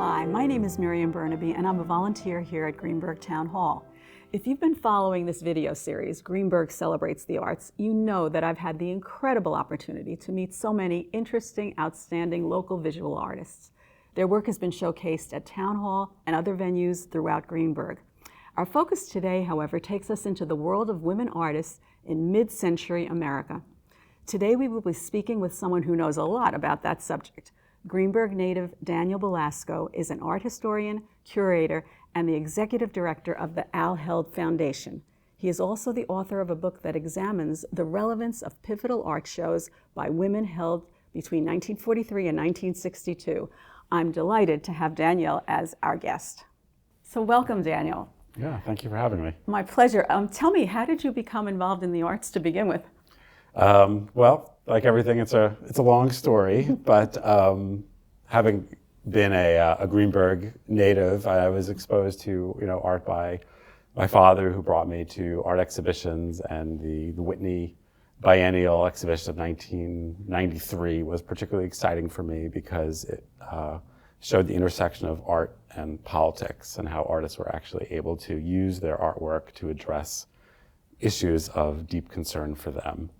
Hi, my name is Miriam Bernabei and I'm a volunteer here at Greenburgh Town Hall. If you've been following this video series, Greenburgh Celebrates the Arts, you know that I've had the incredible opportunity to meet so many interesting, outstanding local visual artists. Their work has been showcased at Town Hall and other venues throughout Greenburgh. Our focus today, however, takes us into the world of women artists in mid-century America. Today we will be speaking with someone who knows a lot about that subject. Greenburgh native Daniel Belasco is an art historian, curator, and the executive director of the Al Held Foundation. He is also the author of a book that examines the relevance of pivotal art shows by women held between 1943 and 1962. I'm delighted to have Daniel as our guest. So welcome, Daniel. Yeah, thank you for having me. My pleasure. Tell me, how did you become involved in the arts to begin with? Well, like everything, it's a long story, but having been a Greenburgh native, I was exposed to art by my father, who brought me to art exhibitions, and the Whitney Biennial exhibition of 1993 was particularly exciting for me because it showed the intersection of art and politics and how artists were actually able to use their artwork to address issues of deep concern for them.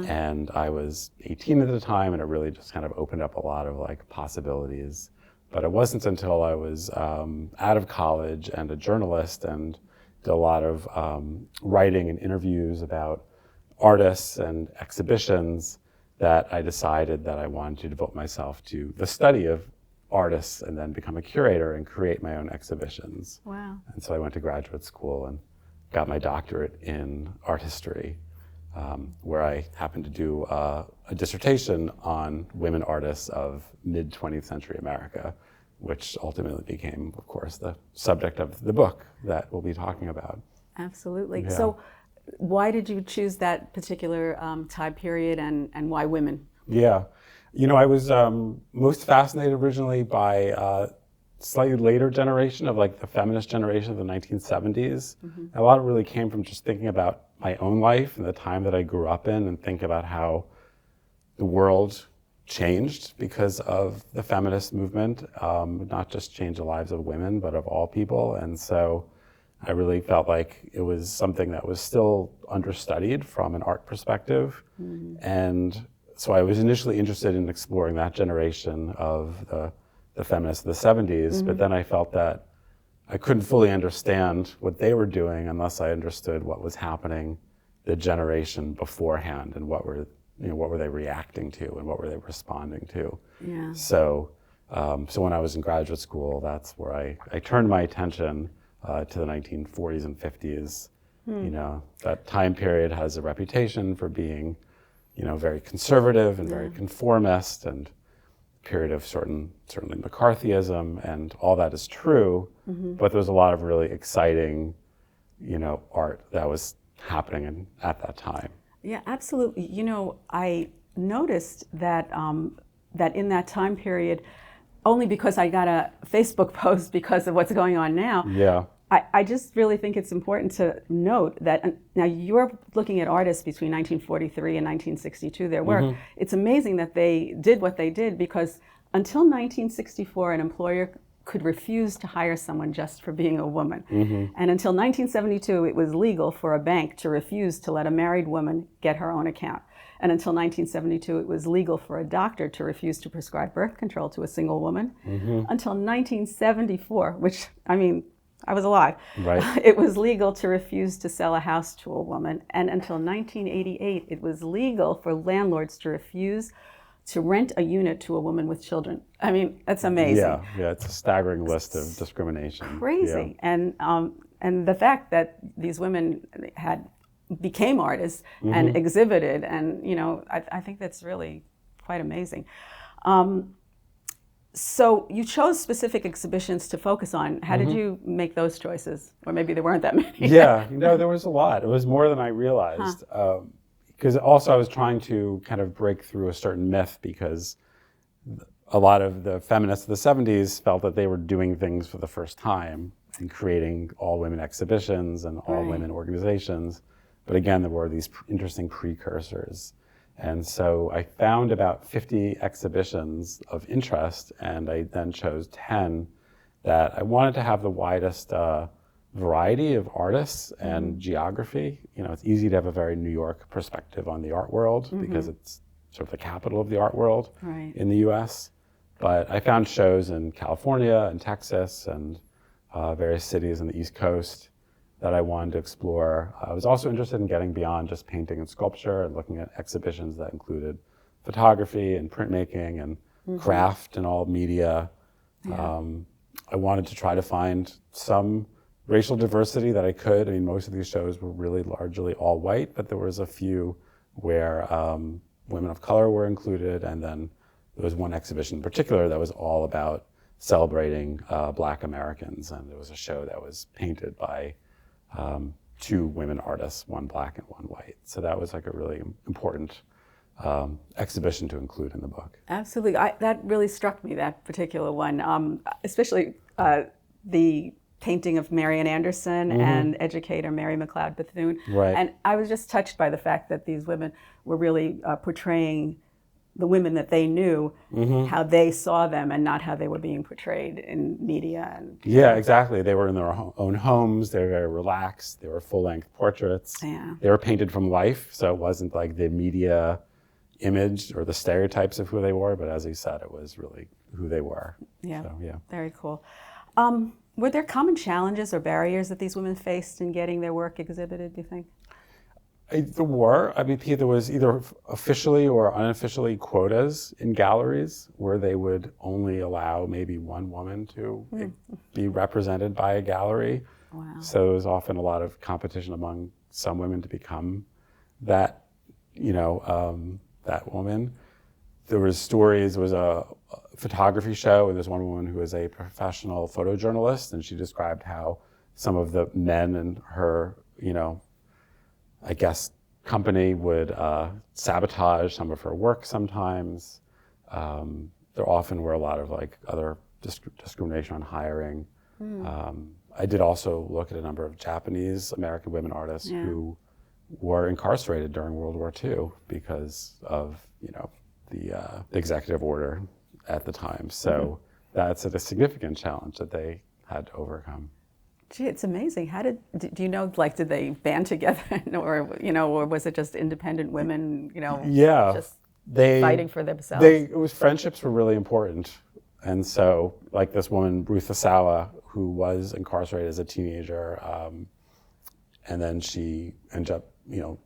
And I was 18 at the time, and it really just kind of opened up a lot of possibilities. But it wasn't until I was out of college and a journalist and did a lot of writing and interviews about artists and exhibitions that I decided that I wanted to devote myself to the study of artists and then become a curator and create my own exhibitions. Wow. And so I went to graduate school and got my doctorate in art history, where I happened to do a dissertation on women artists of mid-20th century America, which ultimately became, of course, the subject of the book that we'll be talking about. Absolutely. Yeah. So why did you choose that particular time period, and why women? Yeah. I was most fascinated originally by slightly later generation of the feminist generation of the 1970s. Mm-hmm. A lot of it really came from just thinking about my own life and the time that I grew up in, and think about how the world changed because of the feminist movement, not just changed the lives of women, but of all people. And so I really felt like it was something that was still understudied from an art perspective. Mm-hmm. And so I was initially interested in exploring that generation of the feminists of the 70s, Mm-hmm. but then I felt that I couldn't fully understand what they were doing unless I understood what was happening the generation beforehand, and what were they reacting to and what were they responding to. Yeah. So when I was in graduate school, that's where I turned my attention to the 1940s and 50s. That time period has a reputation for being very conservative and very conformist, and period of certainly McCarthyism, and all that is true. Mm-hmm. But there was a lot of really exciting, art that was happening at that time. Yeah, absolutely. I noticed that that in that time period, only because I got a Facebook post because of what's going on now. Yeah. I just really think it's important to note that now you're looking at artists between 1943 and 1962, their work. Mm-hmm. It's amazing that they did what they did, because until 1964, an employer could refuse to hire someone just for being a woman. Mm-hmm. And until 1972, it was legal for a bank to refuse to let a married woman get her own account. And until 1972, it was legal for a doctor to refuse to prescribe birth control to a single woman. Mm-hmm. Until 1974, which, I was alive. Right. It was legal to refuse to sell a house to a woman. And until 1988, it was legal for landlords to refuse to rent a unit to a woman with children. That's amazing. Yeah, it's a staggering list of discrimination. Crazy. Yeah. And the fact that these women became artists Mm-hmm. and exhibited, and I think that's really quite amazing. So you chose specific exhibitions to focus on. How did you make those choices? Or maybe there weren't that many. Yeah, there was a lot. It was more than I realized. Because also I was trying to kind of break through a certain myth, because a lot of the feminists of the 70s felt that they were doing things for the first time and creating all-women exhibitions and all-women organizations. But again, there were these interesting precursors. And so I found about 50 exhibitions of interest, and I then chose 10 that I wanted to have the widest variety of artists and geography. You know, it's easy to have a very New York perspective on the art world because it's sort of the capital of the art world in the U.S. But I found shows in California and Texas and various cities on the East Coast that I wanted to explore. I was also interested in getting beyond just painting and sculpture and looking at exhibitions that included photography and printmaking and craft and all media. I wanted to try to find some racial diversity that I could. I mean, most of these shows were really largely all white, but there was a few where women of color were included, and then there was one exhibition in particular that was all about celebrating Black Americans, and there was a show that was painted by two women artists, one Black and one white. So that was like a really important exhibition to include in the book. Absolutely. That really struck me, that particular one, especially the painting of Marian Anderson and educator Mary McLeod Bethune. Right. And I was just touched by the fact that these women were really portraying the women that they knew, how they saw them and not how they were being portrayed in media. And yeah, exactly. They were in their own homes. They were very relaxed. They were full-length portraits. Yeah. They were painted from life, so it wasn't like the media image or the stereotypes of who they were, but as you said, it was really who they were. Yeah, so, yeah. Very cool. Were there common challenges or barriers that these women faced in getting their work exhibited, do you think? There were. I mean, there was either officially or unofficially quotas in galleries where they would only allow maybe one woman to be represented by a gallery. Wow. So there was often a lot of competition among some women to become that, that woman. There was stories, there was a photography show, and there's one woman who was a professional photojournalist, and she described how some of the men in her, I guess, company would sabotage some of her work sometimes. There often were a lot of other discrimination on hiring. I did also look at a number of Japanese American women artists who were incarcerated during World War II because of, the executive order at the time. So that's a significant challenge that they had to overcome. Gee, it's amazing. How do you know, did they band together or was it just independent women, just fighting for themselves? Friendships were really important. And so like this woman, Ruth Asawa, who was incarcerated as a teenager, and then she ended up,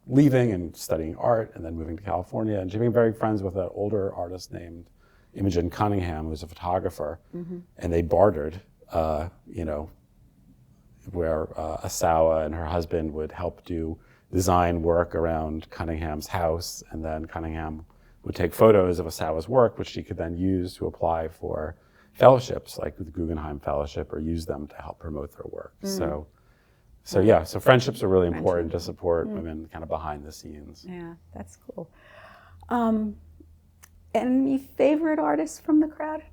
leaving and studying art and then moving to California. And she became very friends with an older artist named Imogen Cunningham, who was a photographer. And they bartered, where Asawa and her husband would help do design work around Cunningham's house, and then Cunningham would take photos of Asawa's work, which she could then use to apply for fellowships, like the Guggenheim Fellowship, or use them to help promote their work. So friendships are really important to support women kind of behind the scenes. Yeah, that's cool. Any favorite artists from the crowd?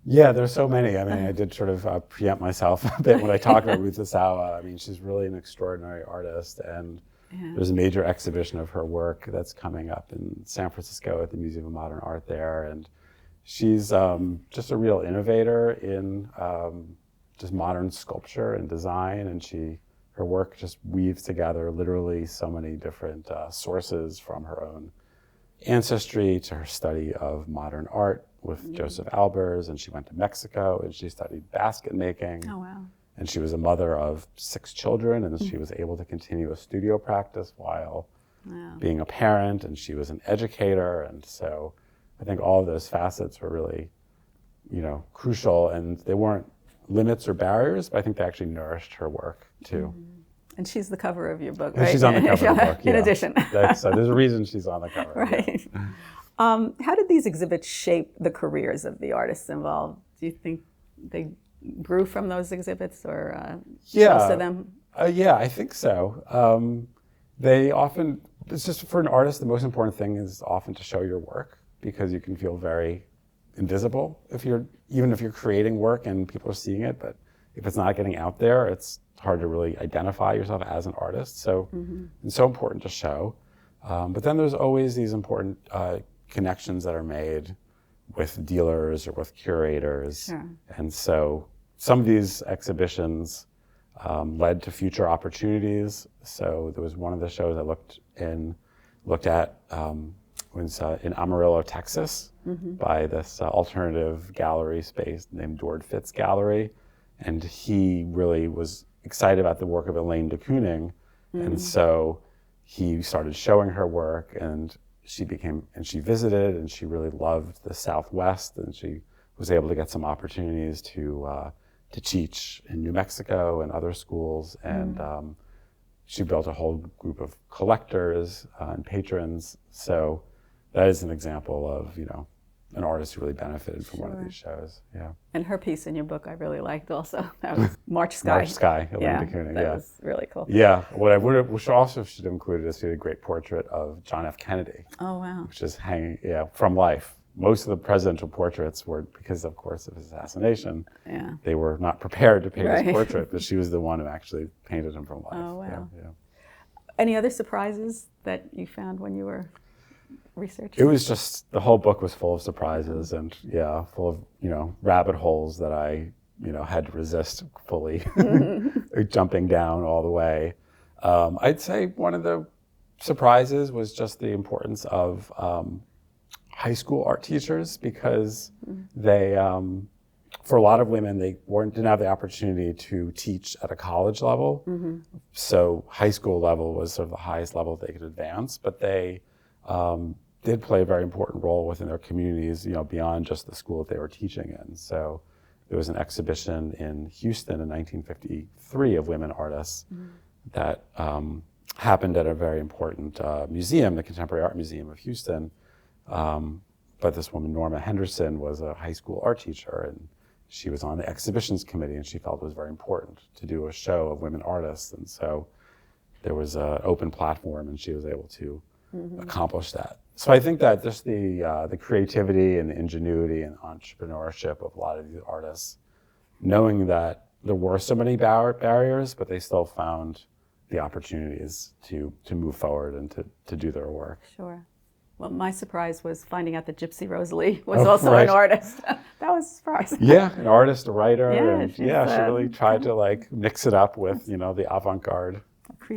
Yeah, there's so many. I mean, I did sort of preempt myself a bit when I talked about Ruth Asawa. I mean, she's really an extraordinary artist, and there's a major exhibition of her work that's coming up in San Francisco at the Museum of Modern Art there, and she's just a real innovator in just modern sculpture and design, and her work just weaves together literally so many different sources, from her own ancestry to her study of modern art with Joseph Albers, and she went to Mexico and she studied basket making. Oh, wow. And she was a mother of 6 children, and she was able to continue a studio practice while being a parent, and she was an educator. And so I think all of those facets were really, crucial, and they weren't limits or barriers, but I think they actually nourished her work too. And she's the cover of your book, and right? She's on the cover of the book, In addition. So there's a reason she's on the cover. Right. Yeah. How did these exhibits shape the careers of the artists involved? Do you think they grew from those exhibits, or most of them? Yeah, I think so. It's just for an artist, the most important thing is often to show your work, because you can feel very invisible even if you're creating work and people are seeing it, but if it's not getting out there, it's hard to really identify yourself as an artist. So it's so important to show. But then there's always these important connections that are made with dealers or with curators. Sure. And so some of these exhibitions led to future opportunities. So there was one of the shows I looked at was in Amarillo, Texas, by this alternative gallery space named Dord Fitz Gallery. And he really was excited about the work of Elaine de Kooning. And so he started showing her work, and she visited, and she really loved the Southwest, and she was able to get some opportunities to teach in New Mexico and other schools. And she built a whole group of collectors and patrons. So that is an example of, an artist who really benefited from one of these shows. Yeah. And her piece in your book I really liked also. That was March Sky. March Sky, Elaine de Kooning. That was really cool. Yeah. What I should have included is a great portrait of John F. Kennedy. Oh, wow. Which is hanging, from life. Most of the presidential portraits were, because of course of his assassination, they were not prepared to paint his portrait, but she was the one who actually painted him from life. Oh, wow. Yeah. Any other surprises that you found when you were researching? It was just, the whole book was full of surprises and full of, rabbit holes that I, had to resist fully jumping down all the way. I'd say one of the surprises was just the importance of high school art teachers, because they, for a lot of women, they didn't have the opportunity to teach at a college level. So high school level was sort of the highest level they could advance, but they did play a very important role within their communities, beyond just the school that they were teaching in. So there was an exhibition in Houston in 1953 of women artists that happened at a very important museum, the Contemporary Art Museum of Houston. But this woman, Norma Henderson, was a high school art teacher, and she was on the exhibitions committee, and she felt it was very important to do a show of women artists. And so there was an open platform, and she was able to accomplish that. So I think that just the creativity and the ingenuity and entrepreneurship of a lot of these artists, knowing that there were so many barriers, but they still found the opportunities to move forward and to do their work. Sure. Well, my surprise was finding out that Gypsy Rose Lee was also an artist. That was a surprise. Yeah, an artist, a writer, and she really tried to mix it up with the avant-garde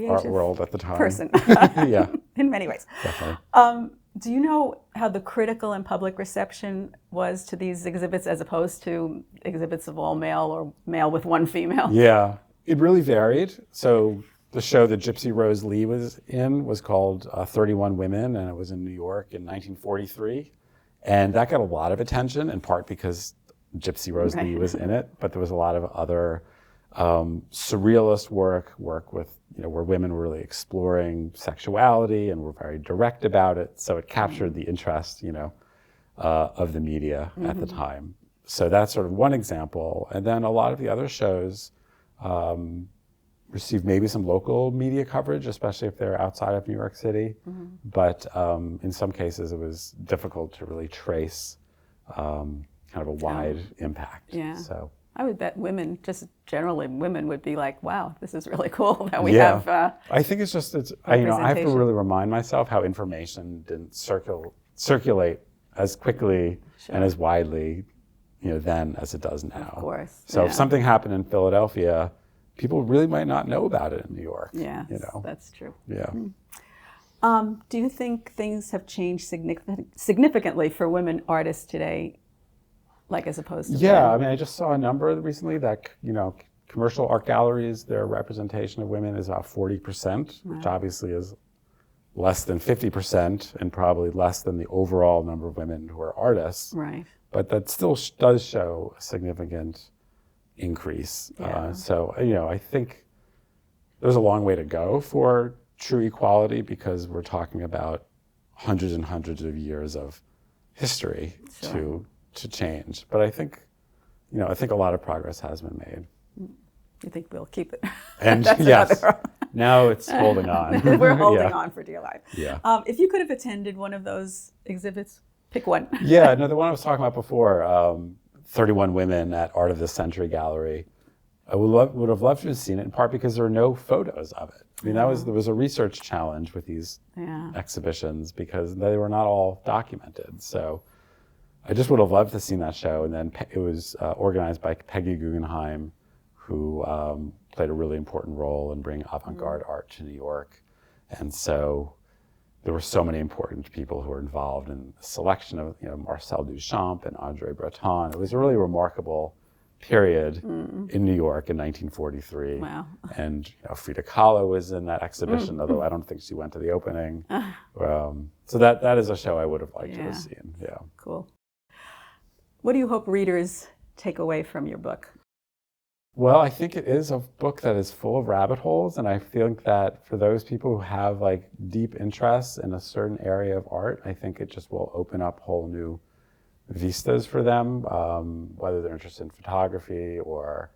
art world at the time. Person. Yeah, in many ways. Definitely. Do you know how the critical and public reception was to these exhibits as opposed to exhibits of all male or male with one female? Yeah, it really varied. So the show that Gypsy Rose Lee was in was called 31 Women, and it was in New York in 1943. And that got a lot of attention, in part because Gypsy Rose Lee was in it, but there was a lot of other surrealist work with, where women were really exploring sexuality and were very direct about it. So it captured the interest, of the media at the time. So that's sort of one example. And then a lot of the other shows received maybe some local media coverage, especially if they're outside of New York City. But in some cases, it was difficult to really trace kind of a wide impact. Yeah. So I would bet women, just generally women, would be like, wow, this is really cool that we have I think it's I have to really remind myself how information didn't circulate as quickly and as widely, then as it does now. Of course. So if something happened in Philadelphia, people really might not know about it in New York. Yeah, that's true. Yeah. Do you think things have changed significantly for women artists today, like as opposed to Yeah, men? I mean, I just saw a number recently that, commercial art galleries, their representation of women is about 40%, which obviously is less than 50% and probably less than the overall number of women who are artists. Right. But that still does show a significant increase. So, I think there's a long way to go for true equality, because we're talking about hundreds and hundreds of years of history to change. But I think, I think a lot of progress has been made. You think we'll keep it? And yes, now it's holding on. We're holding on for dear life. Yeah. If you could have attended one of those exhibits, pick one. Yeah, no, the one I was talking about before, 31 Women at Art of the Century Gallery. I would have loved to have seen it, in part because there are no photos of it. I mean, there was a research challenge with these exhibitions, because they were not all documented. So I just would have loved to see that show. And then it was organized by Peggy Guggenheim, who played a really important role in bringing avant-garde art to New York. And so there were so many important people who were involved in the selection of, Marcel Duchamp and Andre Breton. It was a really remarkable period in New York in 1943. Wow. And Frida Kahlo was in that exhibition, although I don't think she went to the opening. So that is a show I would have liked to have seen. Yeah. Cool. What do you hope readers take away from your book? Well, I think it is a book that is full of rabbit holes, and I think that for those people who have deep interests in a certain area of art, I think it just will open up whole new vistas for them, whether they're interested in photography or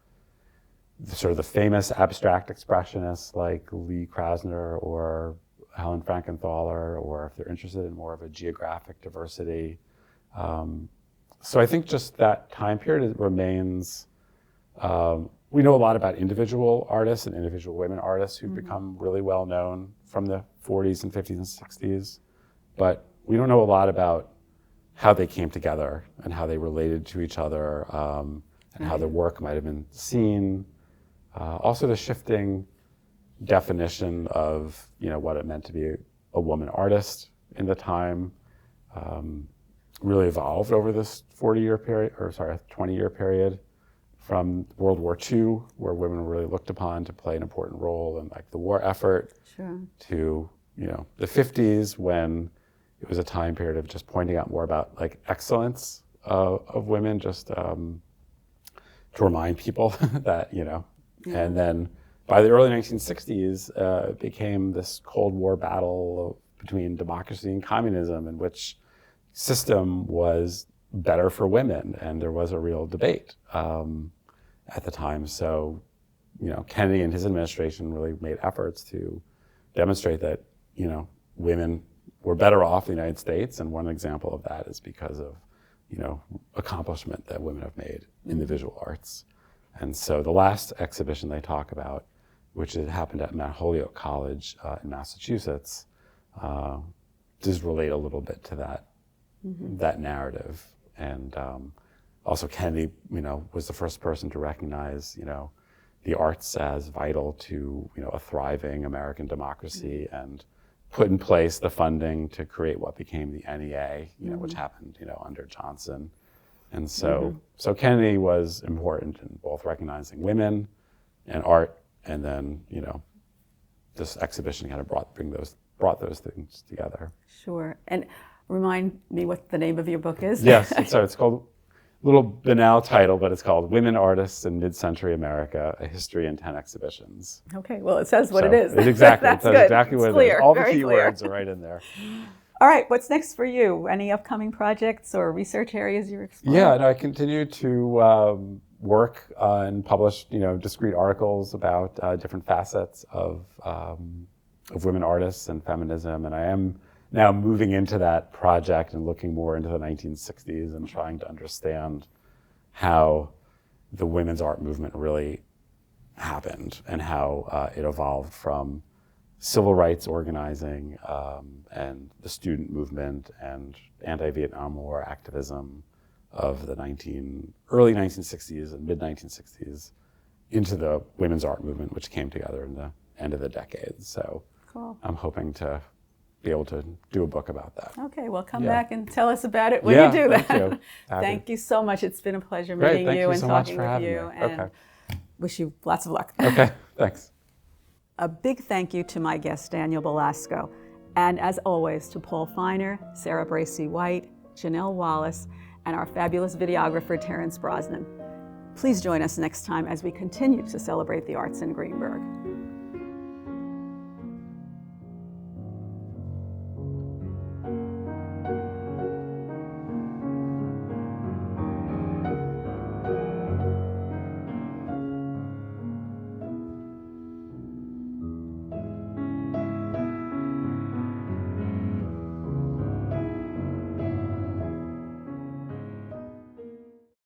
sort of the famous abstract expressionists like Lee Krasner or Helen Frankenthaler, or if they're interested in more of a geographic diversity. So I think just that time period remains, we know a lot about individual artists and individual women artists who've become really well known from the 40s and 50s and 60s, but we don't know a lot about how they came together and how they related to each other, and how their work might have been seen. Also the shifting definition of what it meant to be a woman artist in the time really evolved over this 20-year period, from World War II, where women were really looked upon to play an important role in the war effort, to the 50s, when it was a time period of just pointing out more about excellence of women, just to remind people that, and then by the early 1960s, it became this Cold War battle between democracy and communism, in which system was better for women, and there was a real debate at the time. So, Kennedy and his administration really made efforts to demonstrate that, women were better off in the United States, and one example of that is because of, accomplishment that women have made in the visual arts. And so the last exhibition they talk about, which had happened at Mount Holyoke College in Massachusetts, does relate a little bit to that narrative. And also Kennedy, was the first person to recognize, the arts as vital to, a thriving American democracy, and put in place the funding to create what became the NEA, which happened, under Johnson. And so, so Kennedy was important in both recognizing women and art, and then, this exhibition kind of brought those things together. Sure. And remind me what the name of your book is. Yes, so it's called, a little banal title, but it's called Women Artists in Mid-Century America, A History in 10 Exhibitions. Okay, well, it says what it is. Exactly. That's it says good. exactly what it is. All the key words are right in there. All right, what's next for you? Any upcoming projects or research areas you're exploring? Yeah, I continue to work and publish, discrete articles about different facets of women artists and feminism, and I am now moving into that project and looking more into the 1960s and trying to understand how the women's art movement really happened and how it evolved from civil rights organizing and the student movement and anti-Vietnam War activism of the early 1960s and mid-1960s into the women's art movement, which came together in the end of the decade. So cool. I'm hoping to be able to do a book about that. Okay, well, come back and tell us about it when you do that. Thank you. Thank you so much. It's been a pleasure meeting you and talking with you. And wish you lots of luck. Okay, thanks. A big thank you to my guest, Daniel Belasco. And as always, to Paul Feiner, Sarah Bracey-White, Janelle Wallace, and our fabulous videographer, Terrence Brosnan. Please join us next time as we continue to celebrate the arts in Greenburgh.